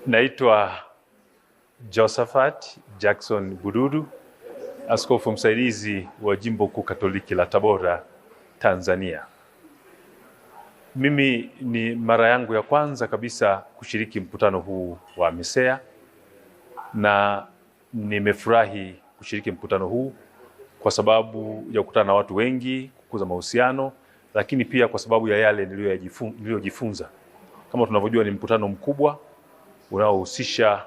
Naitwa Josephat Jackson Bududu, askofu msaidizi wa Jimbo Kuu Katoliki la Tabora, Tanzania. Mimi ni mara yangu ya kwanza kabisa kushiriki mkutano huu wa MESEA, na nimefurahi kushiriki mkutano huu kwa sababu ya kukutana na watu wengi, kukuza mahusiano, lakini pia kwa sababu ya yale niliyojifunza. Kama tunavyojua, ni mkutano mkubwa unaohusisha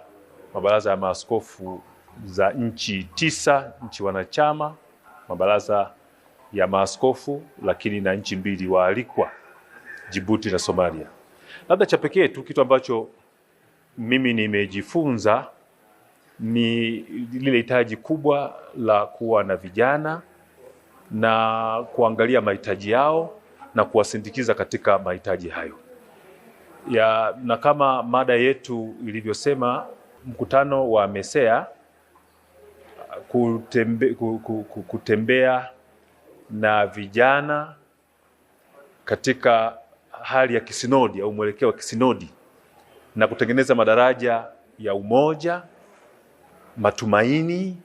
mabaraza ya maaskofu za nchi 9, nchi wanachama, mabaraza ya maaskofu, lakini na nchi 2 waalikwa, Djibouti na Somalia. Labda cha pekee tu kitu ambacho mimi nimejifunza ni lile hitaji kubwa la kuwa na vijana na kuangalia mahitaji yao na kuwasindikiza katika mahitaji hayo. Na kama mada yetu ilivyosema, mkutano wa MESEA, kutembea na vijana katika hali ya kisinodi au mwelekeo wa kisinodi na kutengeneza madaraja ya umoja, matumaini,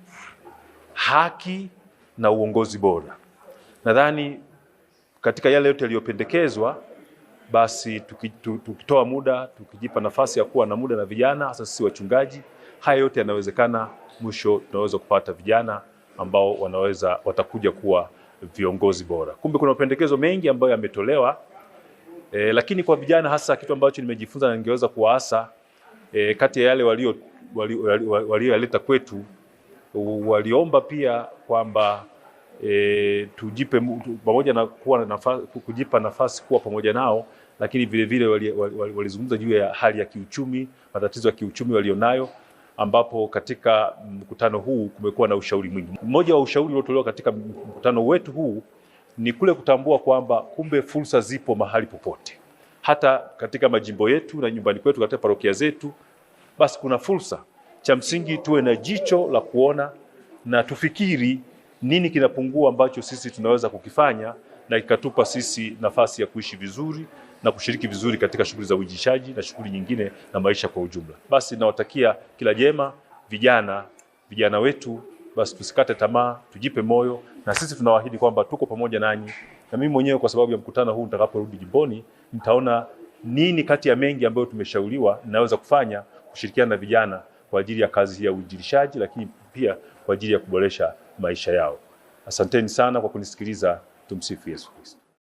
haki na uongozi bora. Nadhani katika yale yote yaliyopendekezwa, basi tukitoa muda, tukijipa nafasi ya kuwa na muda na vijana, hasa sisi wachungaji, haya yote yanawezekana. Mwisho tunaweza kupata vijana ambao watakuja kuwa viongozi bora. Kumbe kuna mapendekezo mengi ambayo yametolewa, lakini kwa vijana hasa kitu ambacho nimejifunza na ningeweza kuwaasa, kati ya yale walioyaleta kwetu, waliomba pia kwamba tujipe pamoja na kujipa nafasi kuwa pamoja nao, lakini vile vile walizungumza juu ya hali ya kiuchumi, matatizo ya kiuchumi walionayo, ambapo katika mkutano huu kumekuwa na ushauri mwingi. Mmoja wa ushauri uliotolewa katika mkutano wetu huu ni kule kutambua kwamba kumbe fursa zipo mahali popote, hata katika majimbo yetu na nyumbani kwetu, katika parokia zetu, basi kuna fursa. Cha msingi tuwe na jicho la kuona na tufikiri nini kinapungua ambacho sisi tunaweza kukifanya na ikatupa sisi nafasi ya kuishi vizuri na kushiriki vizuri katika shughuli za uinjilishaji na shughuli nyingine na maisha kwa ujumla. Basi nawatakia kila jema vijana wetu, basi tusikate tamaa, tujipe moyo, na sisi tunawaahidi kwamba tuko pamoja nanyi. Na mimi mwenyewe kwa sababu ya mkutano huu, nitakaporudi jimboni, nitaona nini kati ya mengi ambayo tumeshauriwa ninaweza kufanya kushirikiana na vijana kwa ajili ya kazi hii ya uinjilishaji, lakini pia kwa ajili ya kuboresha maisha yao. Asanteni sana kwa kunisikiliza. Tumsifu Yesu Kristo.